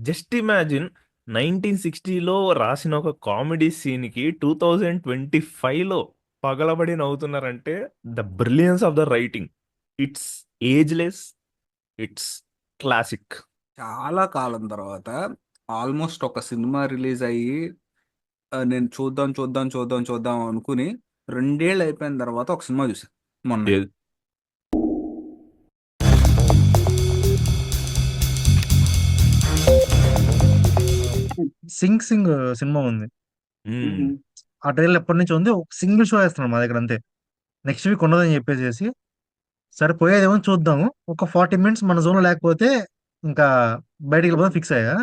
Just imagine 1960లో రాసిన ఒక comedy సీన్‌కి 2025లో పగలబడి నవ్వుతున్నారంటే the brilliance of the writing. It's ageless. It's classic. చాలా కాలం తర్వాత ఆల్మోస్ట్ ఒక సినిమా రిలీజ్ అయ్యి నేను చూద్దాం చూద్దాం చూద్దాం చూద్దాం అనుకుని 2 ఏళ్ళు అయిపోయిన తర్వాత ఒక సినిమా చూసాను మొన్నే. ఏది? సింగ్ సింగ్ సినిమా ఉంది. హ్మ్. ఆ ట్రైలర్ ఎప్పటి నుంచి ఉంది. ఒక సింగిల్ షో వేస్తున్నాడు మా దగ్గర అంతే. నెక్స్ట్ వీక్ ఉండదని చెప్పేసి సరే పోయేదేమో చూద్దాము. ఒక 40 మినిట్స్ మన జోన్ లో లేకపోతే ఇంకా బయటికి వెళ్ళిపోతే ఫిక్స్ అయ్యా.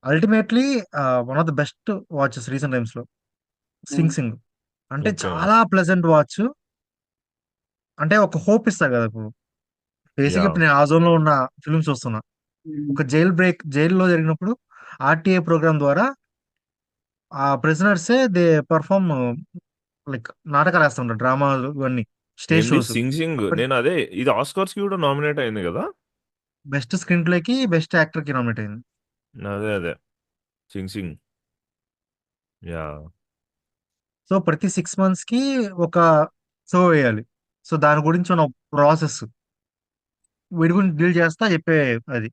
Ultimately one of the best watches recent times లో సింగ్ సింగ్. అంటే ఓకే. చాలా ప్లెజెంట్ వాచ్. అంటే ఒక హోప్ ఇస్తారు కదా ఇప్పుడు. Basic yeah! ఇప్పుడు నేను ఆ జోన్ లో ఉన్న ఫిల్మ్స్ చూస్తున్నా. ఒక జైల్లో జరిగినప్పుడు ఆర్టీఏ ప్రోగ్రామ్ ద్వారా ఆ ప్రిజనర్సే దే పర్ఫార్మ్ లైక్ నాటకాలు వేస్తుంటారు, డ్రామాలు ఇవన్నీ, స్టేజ్ ఏంది షోస్. 'సింగ్ సింగ్'? అప్పటి నేను అదే ఇది ఆస్కార్స్‌కి కూడా నామినేట్ అయింది కదా! బెస్ట్ స్క్రీన్ ప్లేకి బెస్ట్ యాక్టర్ కి నామినేట్ అయింది. అదే. 'సింగ్ సింగ్'. యాహ్! సో ప్రతి 6 మంత్స్ కి ఒక షో వేయాలి. సో దాని గురించి ఉన్న ప్రాసెస్ వీడి గురించి డీల్ చేస్తా చెప్పే అది.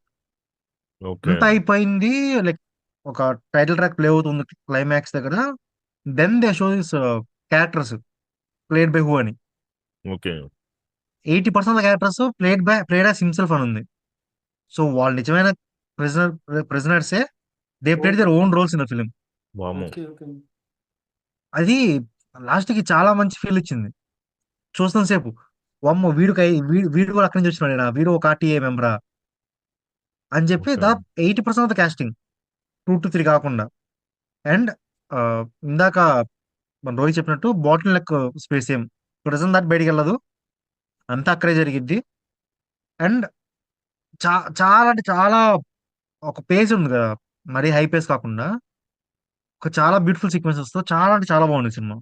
ఓకే. అంతా అయిపోయింది. లైక్ ఒక టైటిల్ ట్రాక్ ప్లే అవుతుంది క్లైమాక్స్ దగ్గర. Then they show this characters played by who అని. Okay. 80% characters played as himself అని ఉంది. సో వాళ్ళు నిజమైన ప్రిజనర్ ప్రిజనర్సే. They played their own roles in the film. వామ్మో! అది లాస్ట్ కి చాలా మంచి ఫీల్ ఇచ్చింది చూస్తున్న సేపు. వామ్మో వీడు కూడా అక్కడి నుంచి వచ్చినాడు, వీడు ఒక ఆర్టీఏ మెంబరా అని చెప్పి ఓకే. దాదాపు 80% ఆఫ్ ద కాస్టింగ్ 2 to 3 కాకుండా. అండ్ ఇందాక మన రోహిత్ చెప్పినట్టు బాటిల్ నెక్ స్పేస్ ఏం ప్రెజెంట్ దాటి బయటికి వెళ్ళదు, అంతా అక్కడే జరిగిద్ది. అండ్ చాలా అంటే చాలా ఒక పేస్ ఉంది కదా, మరీ హై పేస్ కాకుండా ఒక చాలా బ్యూటిఫుల్ సీక్వెన్సెస్ తో చాలా అంటే చాలా బాగుంది సినిమా.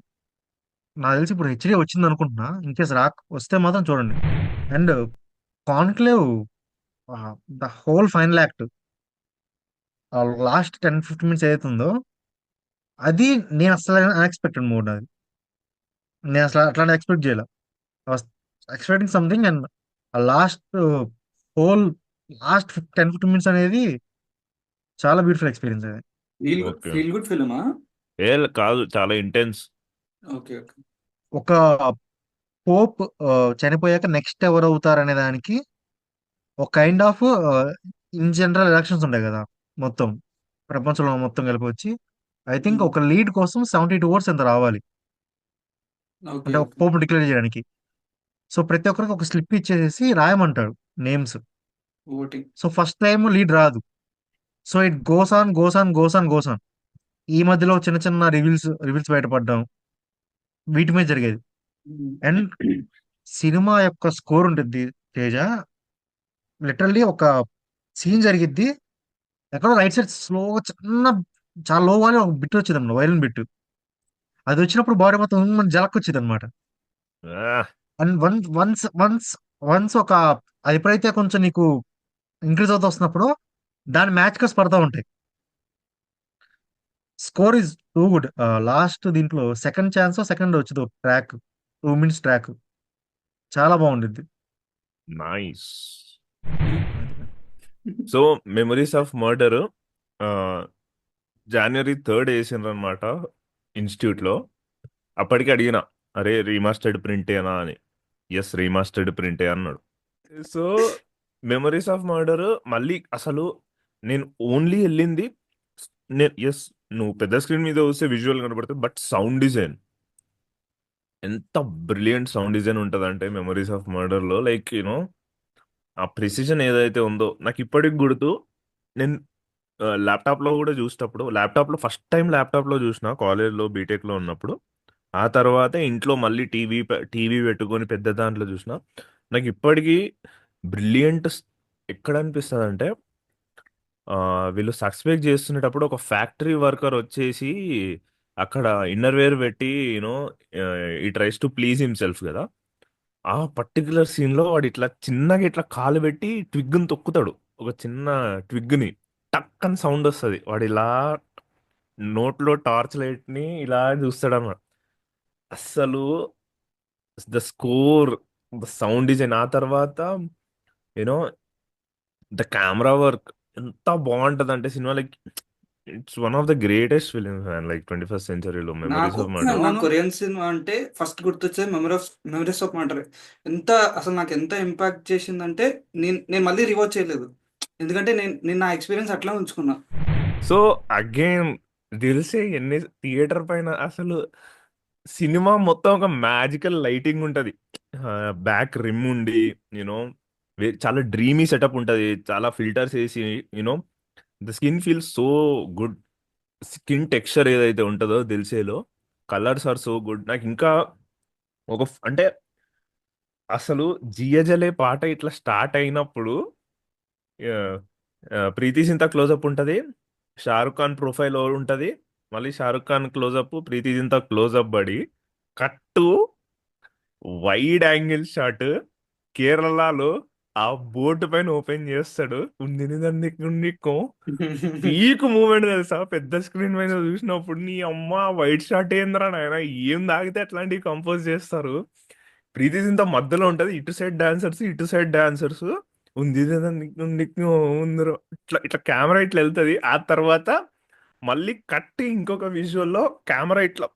నాకు తెలిసి ఇప్పుడు హెచ్డీ వచ్చింది అనుకుంటున్నా. ఇన్ కేస్ వస్తే మాత్రం చూడండి. And conclave, the whole final act, last 10-15 minutes ఏదైతే ఉందో అది నేను అసలు అన్ఎక్స్పెక్టెడ్ మోడ్. అది నేను అసలు అట్లాంటి ఎక్స్పెక్ట్ చేయలే. Expecting something. And last whole last 10-15 minutes అనేది చాలా బ్యూటిఫుల్ ఎక్స్పీరియన్స్ అది. ఓకే. ఫీల్ గుడ్ ఫిల్మా? కాదు, చాలా ఇంటెన్స్. ఓకే. ఒక పోప్ చనిపోయాక నెక్స్ట్ ఎవరు అవుతారు అనే దానికి ఒక kind of in general elections ఉంటాయి కదా మొత్తం ప్రపంచంలో మొత్తం కలిపి వచ్చి, ఐ థింక్ ఒక లీడ్ కోసం 72 ఓట్స్ ఎంత రావాలి ఓకే. అంటే ఒక పోప్ డిక్లేర్ చేయడానికి. సో ప్రతి ఒక్కరికి ఒక స్లిప్ ఇచ్చేసి రాయమంటాడు names. Voting. So first time lead రాదు. So it goes on goes on goes on goes on. ఈ మధ్యలో చిన్న చిన్న రివీల్స్ బయటపడడం వీటి మీద జరిగేది. అండ్ సినిమా యొక్క స్కోర్ ఉంటుంది తేజ. లిటరల్లీ ఒక సీన్ జరిగిద్ది, ఎక్కడో రైట్ సైడ్ స్లోగా చిన్న చాలా లో అని ఒక బిట్ వచ్చేది అన్నమాట, వైరల్ బిట్. అది వచ్చినప్పుడు బాడీ మొత్తం మన జలక్ వచ్చేది అనమాట. ఆహ్! అండ్ వన్స్ ఒక అది ఎప్పుడైతే కొంచెం నీకు ఇంక్రీజ్ అవుతూ వస్తున్నప్పుడు దాని మ్యాచ్ కస్ పడతా ఉంటాయి. Score is too good. Last దీంట్లో సెకండ్ వచ్చింది ట్రాక్, 2 minutes ట్రాక్, చాలా బాగుండిద్ది. నైస్. అది. సో 'మెమరీస్ ఆఫ్ మర్డర్' ఆహ్, జనవరి 3 ఏసిండ్రనమాట ఇన్‌స్టిట్యూట్‌లో. అప్పటికి అడిగిన, "అరే! రీమాస్టర్డ్ ప్రింటేనా" అని. యెస్, రీమాస్టర్డ్ ప్రింటే అన్నాడు. సో 'మెమరీస్ ఆఫ్ మర్డర్' మళ్ళీ అసలు నేను ఓన్లీ ఎళ్ళింది యెస్, నువ్వు పెద్ద స్క్రీన్ మీద చూస్తే విజువల్ కనపడుతది. బట్ సౌండ్ డిజైన్ ఎంత బ్రిలియంట్ సౌండ్ డిజైన్ ఉంటదంటే 'మెమరీస్ ఆఫ్ మర్డర్‌లో' లైక్ ఆ ప్రిసిషన్ ఏదైతే ఉందో నాకిప్పటికి గుర్తు. నేను ల్యాప్‌టాప్‌లో గూడా జూసేటప్పుడు ల్యాప్‌టాప్‌లో జూసినా కాలేజ్‌లో, బీటెక్‌లో ఉన్నప్పుడు. ఆ తర్వాత ఇంట్లో మళ్ళీ టీవీ పెట్టుకొని పెద్ద దాంట్లో జూసినా. నాకిప్పటికీ బ్రిలియంట్ ఎక్కడ అనిపిస్తదంటే వీళ్ళు సస్పెక్ట్ జేస్తునేటప్పుడు ఒక ఫ్యాక్టరీ వర్కర్ వచ్చేసి అక్కడ ఇన్నర్‌వేర్ పెట్టి హి ట్రైస్ టు ప్లీజ్ హిమ్‌సెల్ఫ్ గదా! ఆ పర్టిక్యులర్ సీన్‌లో వాడిట్లా చిన్నగా ఇట్లా కాలు పెట్టి ట్విగ్‌ని తొక్కుతాడు. ఒక చిన్న ట్విగ్‌ని. అని సౌండ్ వస్తుంది. వాడు ఇలా నోట్లో టార్చ్ లైట్ ని ఇలా చూస్తాడు అన్నమాట. అస్సలు the score, the sound design, ఆ తర్వాత యూనో ద కెమెరా వర్క్ ఎంత బాగుంటది అంటే సినిమా, like it's one of the greatest films like 21st సెంచరీలో, మెమరీస్ నాకు ఆఫ్ మర్డర్. నాకు కొరియన్ సినిమా అంటే ఫస్ట్ గుర్తొచ్చేది మెమరీస్ ఆఫ్ మర్డర్. ఎంత అసలు నాకు ఎంత ఇంపాక్ట్ చేసిందంటే నేను నేను మళ్ళీ రివాచ్ చేయలేదు, ఎందుకంటే నేను నా ఎక్స్పీరియన్స్ అట్లా ఉంచుకున్నా. సో అగైన్ తెలిసే ఎన్ని థియేటర్ పైన అసలు సినిమా మొత్తం ఒక మ్యాజికల్ లైటింగ్ ఉంటది. బ్యాక్ రిమ్ ఉండి యూనో చాలా డ్రీమీ సెటప్ ఉంటది. చాలా ఫిల్టర్స్ వేసి you know the skin feel so good. Skin texture ఏదైతే ఉంటుందో దిల్సేలో, కలర్స్ ఆర్ సో గుడ్. నాకు ఇంకా అంటే అసలు జియజలే పాట ఇట్లా స్టార్ట్ అయినప్పుడు ఆ, ప్రీతి జింతా క్లోజప్ ఉంటది, షారుఖ్ ఖాన్ ప్రొఫైల్ ఉంటది, మళ్ళీ షారుఖ్ ఖాన్ క్లోజప్, ప్రీతి జింతా క్లోజప్ పడి కట్టు వైడ్ యాంగిల్ షాట్ కేరళలో ఆ బోర్డు పైన ఓపెన్ చేస్తాడు. నీకు పీక్ మూమెంట్ తెలుసా, పెద్ద స్క్రీన్ పైన చూసినప్పుడు. నీ అమ్మ వైట్ షాట్ ఏంద్రా నాయన, ఏం తాగితే అట్లాంటివి కంపోజ్ చేస్తారు. ప్రీతి జింతా మధ్యలో ఉంటది, ఇటు సైడ్ డాన్సర్స్ ఇటు సైడ్ డాన్సర్స్. ఉంది ఉందరు ఇట్లా ఇట్లా కెమెరా ఇట్లా వెళ్తది. ఆ తర్వాత మళ్ళీ కట్టి ఇంకొక విజువల్లో కెమెరా ఇట్లా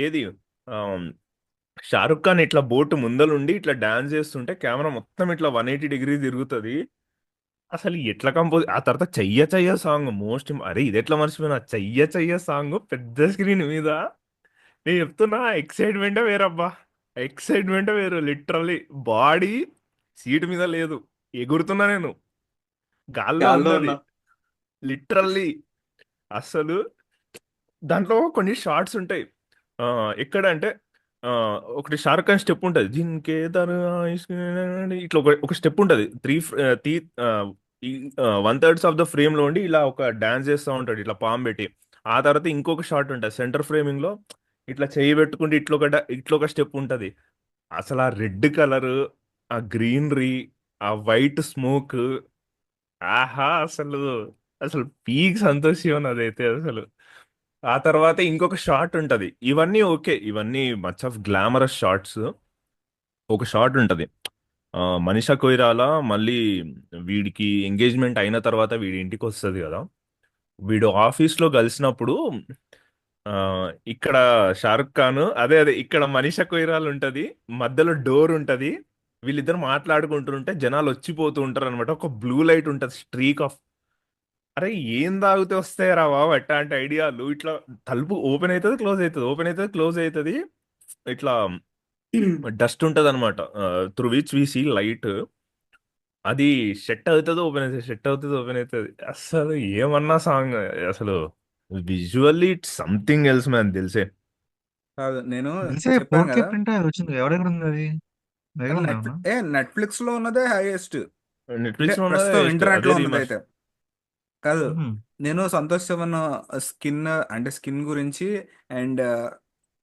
ఏది ఆ, షారుఖ్ ఖాన్ ఇట్లా బోటు ముందలుండి ఇట్లా డాన్స్ చేస్తుంటే కెమెరా మొత్తం ఇట్లా 180 డిగ్రీ తిరుగుతుంది. అసలు ఎట్లా కంపోజ్, ఆ తర్వాత చెయ్య చెయ్య సాంగ్ మోస్ట్, అరే ఇది ఎట్లా మర్చిపోయినా, చెయ్య చెయ్య సాంగ్ పెద్ద స్క్రీన్ మీద. నేను చెప్తున్నా ఎక్సైట్మెంటే వేరబ్బా, ఎక్సైట్మెంటే వేరు. లిటరల్లీ బాడీ సీట్ మీద లేదు, ఎగురుతున్నా నేను, గాల్లో గాల్లో ఉన్నది ఉన్నా. లిటరల్లీ. అసలు దాంట్లో కొన్ని షార్ట్స్ ఉంటాయి. ఎక్కడ అంటే ఒకటి షారుఖ్ ఖాన్ స్టెప్ ఉంటుంది, దీనికే ఇట్లా ఒక స్టెప్ ఉంటుంది. త్రీ ఈ 1/3 ఆఫ్ ద ఫ్రేమ్ లో ఉండి ఇలా ఒక డాన్స్ చేస్తూ ఉంటాడు ఇట్లా పామ్ పెట్టి. ఆ తర్వాత ఇంకొక షాట్ ఉంటుంది సెంటర్ ఫ్రేమింగ్ లో, ఇట్లా చేయి పెట్టుకుంటే ఇట్లా ఒక స్టెప్ ఉంటుంది. అసలు ఆ రెడ్ కలర్, ఆ గ్రీనరీ, ఆ వైట్ స్మోక్, ఆహా అసలు, అసలు పీక్ సంతోషం అదైతే అసలు. ఆ తర్వాత ఇంకొక షాట్ ఉంటది. ఇవన్నీ ఓకే, ఇవన్నీ మచ్ ఆఫ్ గ్లామరస్ షాట్స్. ఒక షాట్ ఉంటది, మనీషా కొయిరాలా మళ్ళీ వీడికి ఎంగేజ్మెంట్ అయిన తర్వాత వీడి ఇంటికి వస్తుంది కదా, వీడు ఆఫీస్ లో కలిసినప్పుడు ఆ ఇక్కడ షారుఖ్ ఖాన్, అదే అదే ఇక్కడ మనీషా కొయిరాల్ ఉంటది, మధ్యలో డోర్ ఉంటది, వీళ్ళిద్దరు మాట్లాడుకుంటుంటే జనాలు వచ్చిపోతూ ఉంటారు అనమాట. ఒక బ్లూ లైట్ ఉంటది, స్ట్రీక్ ఆఫ్, అరే ఏం తాగితే వస్తాయరా బాబు అట్లాంటి ఐడియాలు. ఇట్లా తలుపు ఓపెన్ అవుతుంది క్లోజ్ అవుతుంది, ఓపెన్ అవుతుంది క్లోజ్ అవుతుంది, ఇట్లా డస్ట్ ఉంటది అనమాట, through which we see light. అది సెట్ అవుతుంది ఓపెన్ అవుతుంది, సెట్ అవుతుంది ఓపెన్ అవుతుంది. అసలు ఏమన్నా సాంగ్ అసలు, visually it's something else man తెలిసే. కాదు, నేను తెలిసే చెప్పాను 4K కదా. ప్రింట్ అది వచ్చింది, ఎవరి దగ్గర ఉంది అది? మీ దగ్గర ఉందా ఏమన్నా? నెట్ఫ్లిక్స్ లో ఉన్నదే హైయెస్ట్, అంటే నెట్ఫ్లిక్స్ లో ఉన్నదే ప్రస్తుతం బెస్ట్, ఇంటర్నెట్ అదే లో ఉన్నది రీమస్ట్. అయితే. కాదు, మ్మ్. నేను సంతోష్ శివన్ స్కిన్, అంటే స్కిన్ గురించి అండ్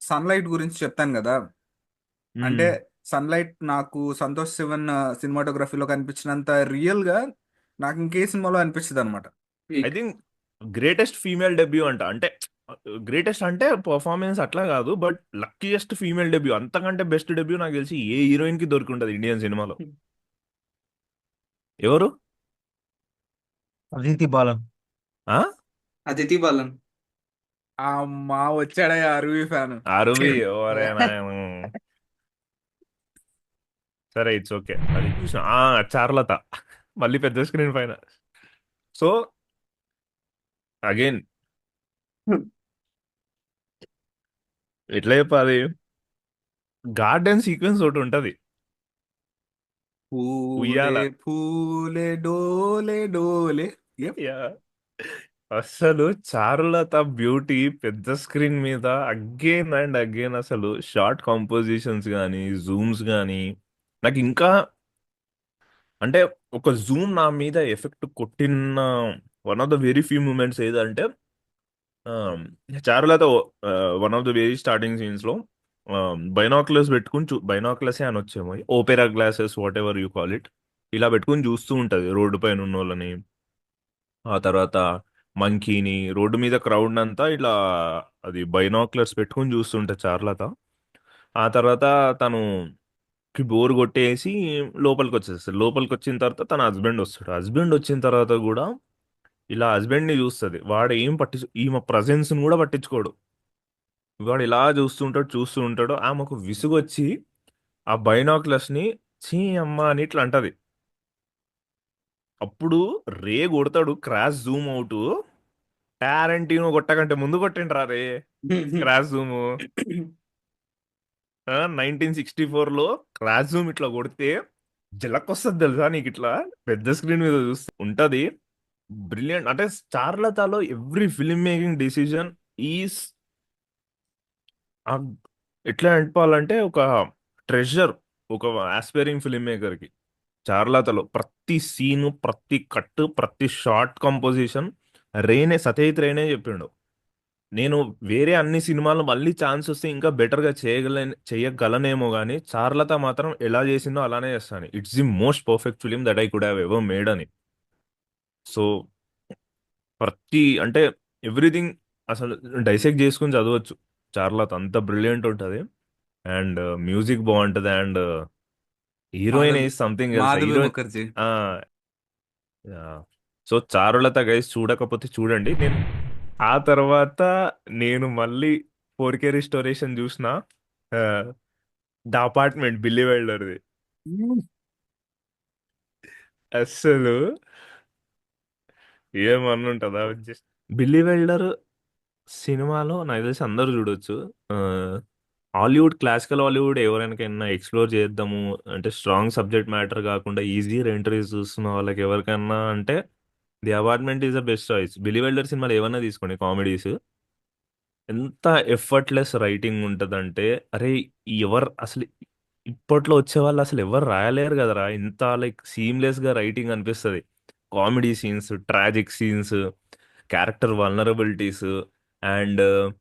సన్లైట్ గురించి చెప్తాను కదా. అంటే సన్లైట్ నాకు సంతోష్ శివన్ సినిమాటోగ్రఫీలో కనిపించినంత రియల్ గా నాకు ఇంకే సినిమాలో అనిపించదు అనమాట. I think greatest female debut అంట, అంటే గ్రేటెస్ట్ అంటే పర్ఫార్మెన్స్ అట్లా కాదు, బట్ లక్కీయెస్ట్ ఫీమేల్ డెబ్యూ, అంతకంటే బెస్ట్ డెబ్యూ నాకు తెలిసి ఏ హీరోయిన్ కి దొరికింటది ఇండియన్ సినిమాలో. ఎవరు? అదితి బాలన్. ఆ అదితి బాలన్. మా వచ్చాడయ్యా అరవి ఫ్యాన్. ఆరువి ఎవరే నాయన. సరే ఇట్స్ ఓకే, అది చూసిన చార్లత మళ్ళీ పెద్ద స్క్రీన్ పైన. సో అగైన్ ఎట్లా చెప్పాలి, గార్డెన్ సీక్వెన్స్ ఒకటి ఉంటది, పూలే ఉయ్యాల. పూలే డోలే డోలే. Yep. యా, అసలు చారులత బ్యూటీ పెద్ద స్క్రీన్ మీద అగైన్ అండ్ అగైన్. అసలు షార్ట్ కంపోజిషన్స్ కానీ జూమ్స్ కానీ నాకు ఇంకా, అంటే ఒక జూమ్ నా మీద ఎఫెక్ట్ కొట్టిన one of the very few moments ఏదంటే ఆ, Charulata one of the very starting scenes లో బైనాక్యులర్స్ పెట్టుకుని బైనాక్యులర్సే అని వచ్చేమో, opera glasses whatever you call it, ఇలా పెట్టుకుని చూస్తూ ఉంటది రోడ్డు పైన ఉన్న వాళ్ళని. ఆ తర్వాత మంకీని రోడ్డు మీద క్రౌడ్ అంతా ఇట్లా అది బైనాక్లర్స్ పెట్టుకొని చూస్తుంటే చార్లత. ఆ తర్వాత తను బోర్ కొట్టేసి లోపలికి వచ్చేస్తాడు. లోపలికి వచ్చిన తర్వాత తన హస్బెండ్ వస్తాడు. హస్బెండ్ వచ్చిన తర్వాత కూడా ఇలా హస్బెండ్ని చూస్తుంది. వాడు ఏం ఈమె ప్రజెన్స్ని కూడా పట్టించుకోడు. వాడు ఇలా చూస్తూ ఉంటాడు. ఆమెకు విసుగొచ్చి ఆ బైనాక్లర్స్ని చీ అమ్మా అని ఇట్లా అంటది. అప్పుడు రే కొడతాడు క్రాష్ జూమ్ అవుట్. టారెంటీనో కొట్టకంటే ముందు కొట్టిండ్రా రే క్రాష్ జూమ్. 1964లో క్రాష్ జూమ్ ఇట్లా కొడితే జలకొస్తుంది తెలుసా నీకు, ఇట్లా పెద్ద స్క్రీన్ మీద చూస్తే ఉంటది. బ్రిలియంట్. అంటే చార్లతాలో every film making decision is ఎట్లా చెప్పాలంటే ఒక ట్రెజర్, ఒక ఆస్పైరింగ్ ఫిల్మ్ మేకర్కి. చార్లతాలో ప్రతి సీను, ప్రతి కట్, ప్రతి షార్ట్ కంపోజిషన్ సత్యజిత్ రేనే చెప్పిండు. నేను వేరే అన్ని సినిమాలు మళ్ళీ ఛాన్స్ వస్తే ఇంకా బెటర్గా చేయగలనేమో కానీ చార్లతా మాత్రం ఎలా చేసిందో అలానే చేస్తాను. It's the most perfect film that I could have ever made అని. సో అంటే ఎవ్రీథింగ్ అసలు డైసెక్ట్ చేసుకుని చదవచ్చు. చార్లతా అంత బ్రిలియంట్ ఉంటుంది. అండ్ మ్యూజిక్ బాగుంటుంది. And heroine Madhabi is something else. Madhabi heroine Mukherjee. So Charulata guys చూడకపోతే చూడండి. ఆ తర్వాత నేను మళ్ళీ 4K రిస్టోరేషన్ చూసిన ద అపార్ట్మెంట్ బిల్లీ వెల్డర్ది. అస్సలు ఏమన్నుంటుందా జస్ట్ బిల్లీ వెల్డర్ సినిమాలో నాకు తెలిసి అందరూ చూడొచ్చు. ఆ, హాలీవుడ్, క్లాసికల్ హాలీవుడ్ ఎవరికైనా ఎక్స్ప్లోర్ చేద్దాము అంటే స్ట్రాంగ్ సబ్జెక్ట్ మ్యాటర్ కాకుండా ఈజీ ఎంట్రీస్ చూస్తున్న వాళ్ళకి ఎవరికైనా అంటే the apartment is the best choice. Billy Wilder సినిమాలు ఏమన్నా తీసుకోండి కామెడీస్, ఎంత ఎఫర్ట్లెస్ రైటింగ్ ఉంటుందంటే అరే ఎవరు అసలు ఇప్పట్లో వచ్చే వాళ్ళు అసలు ఎవరు రాయలేరు కదరా, ఇంత లైక్ సీమ్లెస్గా రైటింగ్ అనిపిస్తుంది. Comedy scenes, tragic scenes, character vulnerabilities and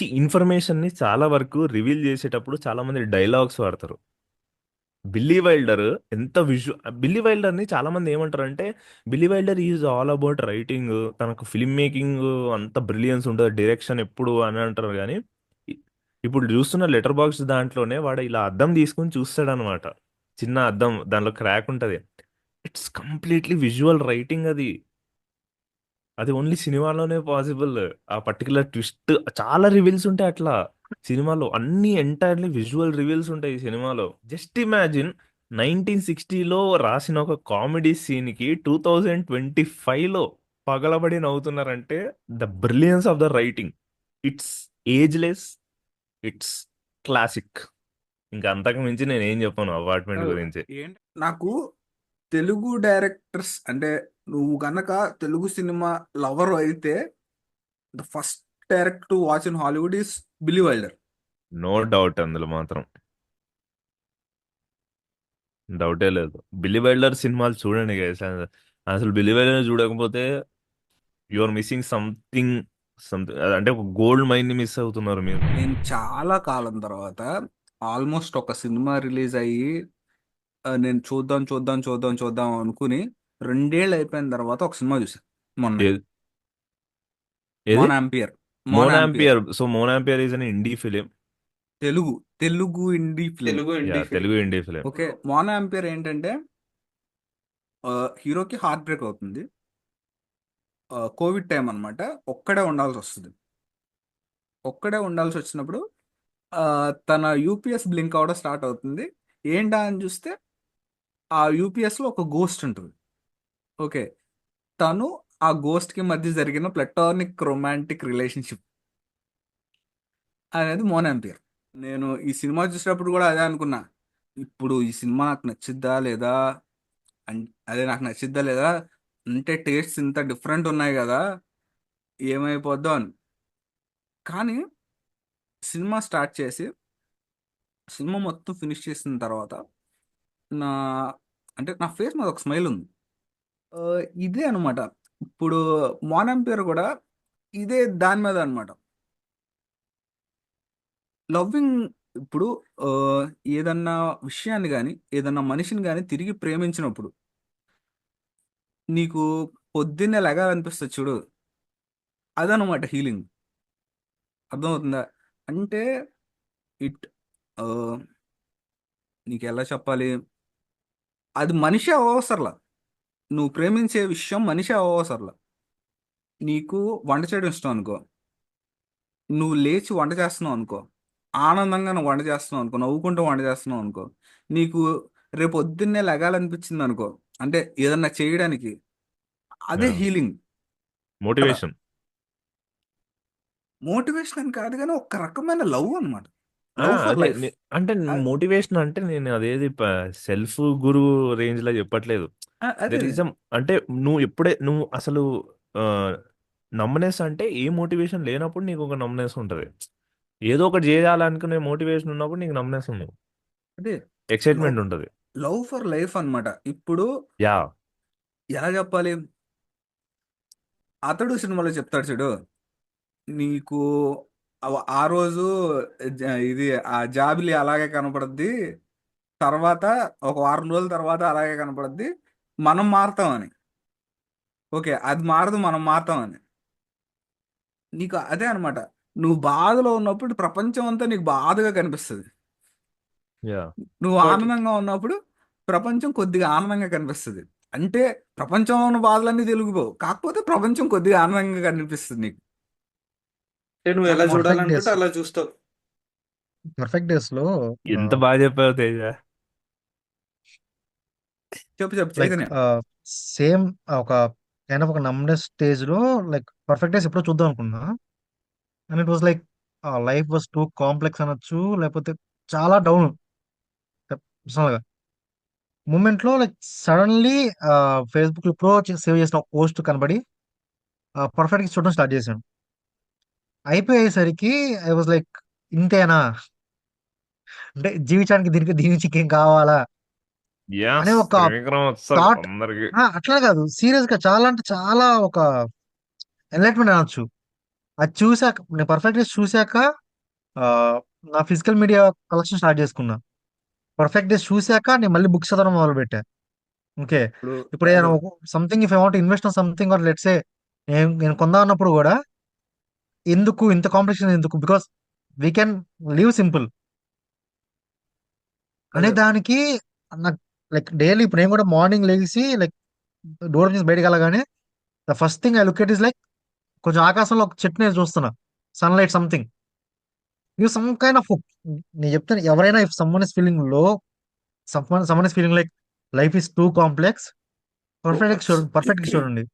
ఇన్ఫర్మేషన్ని చాలా వరకు రివీల్ చేసేటప్పుడు చాలా మంది డైలాగ్స్ వాడతారు. బిల్లీ వైల్డర్ ఎంత బిల్లీ వైల్డర్ ని చాలా మంది ఏమంటారు అంటే Billy Wilder is all about writing, తనకు ఫిల్మ్ మేకింగ్ అంత బ్రిలియన్స్ ఉంటుంది, డైరెక్షన్ ఎప్పుడు అని అంటారు. కానీ ఇ- ఇప్పుడు చూస్తున్న లెటర్ బాక్స్ దాంట్లోనే వాడు ఇలా అద్దం తీసుకుని చూస్తాడు అనమాట. చిన్న అద్దం, దానిలో క్రాక్ ఉంటుంది. ఇట్స్ కంప్లీట్లీ విజువల్ రైటింగ్ అది. అది ఓన్లీ సినిమాలోనే పాసిబుల్. ఆ పర్టికులర్ ట్విస్ట్, చాలా రివీల్స్ ఉంటాయి అట్లా సినిమాలో. అన్ని ఎంటైర్లీ విజువల్ రివీల్స్ ఉంటాయి ఈ సినిమాలో. జస్ట్ ఇమాజిన్ 1960లో రాసిన ఒక కామెడీ సీన్కి 2025లో పగలబడి నవ్వుతున్నారంటే the brilliance of the writing. It's ageless, it's classic. ఇంకా అంతకు మించి నేను ఏం చెప్పాను అపార్ట్మెంట్ గురించి. ఏంటి నాకు తెలుగు డైరెక్టర్స్ అంటే, నువ్వు గనక తెలుగు సినిమా లవర్ అయితే the first director to watch in Hollywood is Billy Wilder. No doubt, అందులో మాత్రం డౌటే లేదు. బిల్లీ వైల్డర్ సినిమాలు చూడండి గైస్. అసలు బిల్లీ వైల్డర్ చూడకపోతే యు ఆర్ మిస్సింగ్ సంథింగ్. అంటే ఒక గోల్డ్ మైన్ ని మిస్ అవుతున్నారు మీరు. నేను చాలా కాలం తర్వాత ఆల్మోస్ట్ ఒక సినిమా రిలీజ్ అయ్యి నేను చూద్దాం చూద్దాం చూద్దాం చూద్దాం అనుకుని 2 ఏళ్ళు అయిపోయిన తర్వాత ఒక సినిమా చూసాను మొన్న. ఏ- ఏది? మోన్ ఆంపియర్. మోన్ మోన్ ఆంపియర్. ఆంపియర్. సో మోన్ ఆంపియర్ is an indie film. Telugu Telugu indie film. Telugu yeah, indie film. Telugu indie film. Okay, మోన్ ఆంపియర్ ఏంటంటే హీరోకి హార్ట్ బ్రేక్ అవుతుంది. కోవిడ్ టైం అన్నమాట. ఒక్కడే ఉండాల్సి వస్తుంది. ఒక్కడే ఉండాల్సి వచ్చినప్పుడు తన యూపీఎస్ బ్లింక్ అవడం స్టార్ట్ అవుతుంది. ఏంటా అని చూస్తే ఆ యూపీఎస్లో ఒక గోస్ట్ ఉంటుంది. ఓకే, తను ఆ గోస్ట్కి మధ్య జరిగిన ప్లటానిక్ రొమాంటిక్ రిలేషన్షిప్ అనేది మోన్ ఆంపియర్. నేను ఈ సినిమా చూసినప్పుడు కూడా అదే అనుకున్నా, ఇప్పుడు ఈ సినిమా నాకు నచ్చిద్దా లేదా, అదే నాకు నచ్చిద్దా లేదా, అంటే టేస్ట్స్ ఇంత డిఫరెంట్ ఉన్నాయి కదా, ఏమైపోద్దో అని. కానీ సినిమా స్టార్ట్ చేసి సినిమా మొత్తం ఫినిష్ చేసిన తర్వాత నా నా ఫేస్ మీద ఒక స్మైల్ ఉంది. ఆ, ఇదే అనమాట. ఇప్పుడు మోన్ ఆంపియర్ కూడా ఇదే దాని మీద అనమాట. లవ్వింగ్. ఇప్పుడు ఆ, ఏదన్నా విషయాన్ని కానీ ఏదన్నా మనిషిని కానీ తిరిగి ప్రేమించినప్పుడు నీకు పొద్దున్నే లెగాలనిపిస్తుంది చూడు, అదనమాట హీలింగ్. అర్థమవుతుందా? అంటే ఇట్ నీకు ఎలా చెప్పాలి, అది మనిషి అవ్వవసరలా, నువ్వు ప్రేమించే విషయం మనిషి అవ్వవసరలా. నీకు వంట చేయడం ఇష్టం అనుకో, నువ్వు లేచి వంట చేస్తున్నావు అనుకో, ఆనందంగా నువ్వు వంట చేస్తున్నావు అనుకో, నవ్వుకుంటూ వంట చేస్తున్నావు అనుకో, నీకు రేపు పొద్దున్నే లెగాలనిపించింది అనుకో, అంటే ఏదన్నా చేయడానికి, అదే హీలింగ్ కదా. మోటివేషన్. మోటివేషన్ అని కాదు కానీ ఒక రకమైన లవ్ అనమాట, లవ్ ఫర్ అదే లైఫ్. అంటే మోటివేషన్ అంటే నేను అదేది సెల్ఫ్ గురు రేంజ్ లో చెప్పట్లేదు. అదే దెర్ ఈస్ అంటే నువ్వు అసలు ఆ, నమ్మనేస్ అంటే ఏ మోటివేషన్ లేనప్పుడు నీకు ఒక నమ్మనేస్ ఉంటుంది. ఏదో ఒకటి చేయాలనుకునే మోటివేషన్ ఉన్నప్పుడు నీకు నమ్మనేస్ ఉంది, అదే లవ్ ఎక్సైట్మెంట్ ఉంటుంది. లవ్ ఫర్ లైఫ్ అనమాట. ఇప్పుడు యా. ఎలా చెప్పాలి, అతడు సినిమాలో చెప్తాడు చూడు, నీకు ఆ రోజు ఇది ఆ జాబిలి అలాగే కనపడుద్ది, తర్వాత ఒక వారం రోజుల తర్వాత అలాగే కనపడుద్ది, మనం మారుతామని. ఓకే, అది మారదు, మనం మారుతామని. నీకు అదే అనమాట, నువ్వు బాధలో ఉన్నప్పుడు ప్రపంచం అంతా నీకు బాధగా కనిపిస్తుంది, యా. నువ్వు ఇంకోటి ఆనందంగా ఉన్నప్పుడు ప్రపంచం కొద్దిగా ఆనందంగా కనిపిస్తుంది. అంటే ప్రపంచంలో ఉన్న బాధలన్నీ తెలుగుపోవు, కాకపోతే ప్రపంచం కొద్దిగా ఆనందంగా కనిపిస్తుంది నీకు. అంటే నువ్వు నాకు ఎలా పర్ఫెక్ట్ చూడాలనుకుంటే డేస్, అలా చూస్తావు. పర్ఫెక్ట్ డేస్ లో ఎంత బాగా చెప్పావు తేజ. చెప్పు చెప్పు లైక్ చైతన్య. సేమ్ ఒక కైండ్ ఆఫ్ ఒక నమ్నెస్ స్టేజ్ లో లైక్ పర్ఫెక్ట్ డేస్ ఎప్పుడో చూద్దాం అనుకున్నా, and it was like life was two complex అనొచ్చు, లేకపోతే చాలా డౌన్ పర్సనల్ గా. మూమెంట్ లో లైక్ సడన్లీ ఫేస్బుక్ లో సేవ్ చేసిన పోస్ట్ కనబడి పర్ఫెక్ట్ గా చూడడం స్టార్ట్ చేశాను. అయిపోయేసరికి ఐ వాజ్ లైక్, ఇంతేనా, అంటే జీవించడానికి దీనికి దీనికి ఇంకేం కావాలా అనే యాస్, ఒక త్రివిక్రమ్ వస్తారు థాట్. అందరికి. అట్లా కాదు, సీరియస్ గా చాలా అంటే చాలా ఒక ఎన్లైట్మెంట్ అనొచ్చు. అది చూసాక, నేను పర్ఫెక్ట్ డేస్ చూసాక ఆ, నా ఫిజికల్ మీడియా కలెక్షన్ స్టార్ట్ చేసుకున్నా. పర్ఫెక్ట్ డేస్ చూసాక నేను మళ్ళీ బుక్స్ చదవడం మొదలు పెట్టా. ఓకే, ఇప్పుడు ఇప్పుడు ఏదైనా something, if I want invest on something or let's say, నేను కొందా అన్నప్పుడు కూడా ఎందుకు ఇంత కాంపిటీషన్ ఎందుకు, because we can live simple అనే అదే దానికి నాకు లైక్ డైలీ ఇప్పుడు నేను కూడా మార్నింగ్ లేచి లైక్ డోర్ నుంచి బయటకు వెళ్ళగానే the first thing I look at is like కొంచెం ఆకాశంలో ఒక చెట్టుని చూస్తున్నా, sunlight something, you some kind of hope. నేను చెప్తాను, ఎవరైనా ఇఫ్ సమ్మన్ ఇస్ ఫీలింగ్ లో, someone is feeling like life is two complex, perfect గా చూడండి.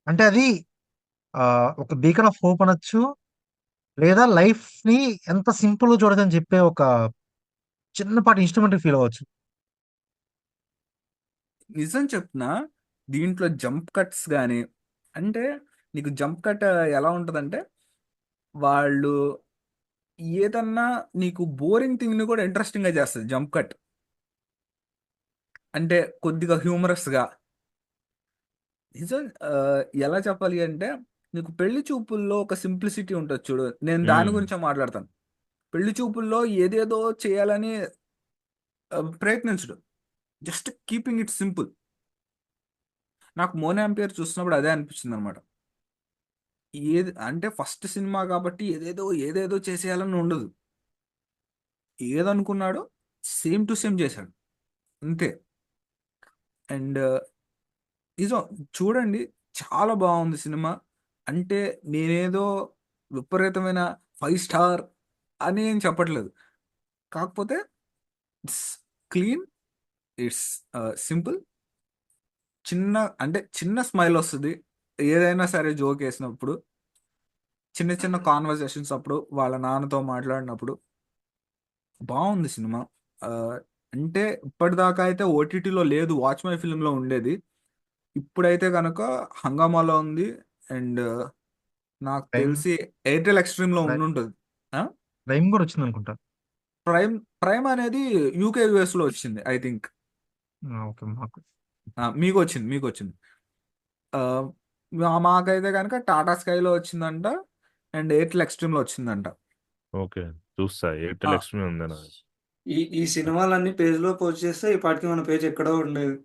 అంటే అది ఆ, ఒక బీకన్ ఆఫ్ హోప్ అనొచ్చు, లేదా లైఫ్ ని ఎంత సింపుల్ గా చూడదని చెప్పే ఒక చిన్నపాటి ఇన్స్ట్రుమెంట్ ఫీల్ అవ్వచ్చు. నిజం చెప్తున్నా, దీంట్లో జంప్ కట్స్ కానీ, అంటే నీకు జంప్ కట్ ఎలా ఉంటుందంటే, వాళ్ళు ఏదన్నా నీకు బోరింగ్ థింగ్ ని కూడా ఇంట్రెస్టింగ్ గా చేస్తుంది జంప్ కట్. అంటే కొద్దిగా హ్యూమరస్ గా. నిజం ఎలా చెప్పాలి అంటే, నీకు పెళ్లి చూపుల్లో ఒక సింప్లిసిటీ ఉంటుంది చూడు, నేను దాని గురించే మాట్లాడతాను. పెళ్లి చూపుల్లో ఏదేదో చేయాలని ప్రయత్నించడు, జస్ట్ కీపింగ్ ఇట్ సింపుల్. నాకు మోనాంపియర్ చూసినప్పుడు అదే అనిపించింది అనమాట. ఏది అంటే ఫస్ట్ సినిమా కాబట్టి ఏదేదో ఏదేదో చేసేయాలని ఉండదు, ఏదనుకున్నాడో సేమ్ టు సేమ్ చేశాడు, అంతే. అండ్ నిజం, చూడండి, చాలా బాగుంది సినిమా. అంటే నేనేదో విపరీతమైన 5 స్టార్ అని ఏం చెప్పట్లేదు, కాకపోతే ఇట్స్ క్లీన్, ఇట్స్ సింపుల్. చిన్న అంటే చిన్న స్మైల్ వస్తుంది ఏదైనా సరే జోక్ వేసినప్పుడు, చిన్న చిన్న కాన్వర్సేషన్స్ అప్పుడు, వాళ్ళ నాన్నతో మాట్లాడినప్పుడు. బాగుంది సినిమా. ఆ, అంటే ఇప్పటిదాకా అయితే ఓటీటీలో లేదు, వాచ్ మై ఫిల్మ్లో ఉండేది. ఇప్పుడైతే కనుక హంగామాలో ఉంది. అండ్ నాకు ప్రైమ్, తెలిసి ఎయిర్టెల్ ఎక్స్ట్రీమ్లో ఉండుంటుంది. ప్రైమ్ కూడా వచ్చింది అనుకుంటా. ప్రైమ్ ప్రైమ్ అనేది యూకే యూఎస్లో వచ్చింది ఐ థింక్. ఓకే, మాకు మీకు వచ్చింది. ఆ, మాకైతే కనుక టాటా స్కైలో వచ్చిందంట, అండ్ ఎయిర్టెల్ ఎక్స్ట్రీమ్లో వచ్చిందంట. ఓకే, చూస్తా. ఆ, ఎయిర్టెల్ ఎక్స్ట్రీమ్ ఉంది నా. ఈ సినిమాలన్నీ పేజ్ లో పోస్ట్ చేస్తే ఈ పాటికి మన పేజ్ ఎక్కడో ఉండేది.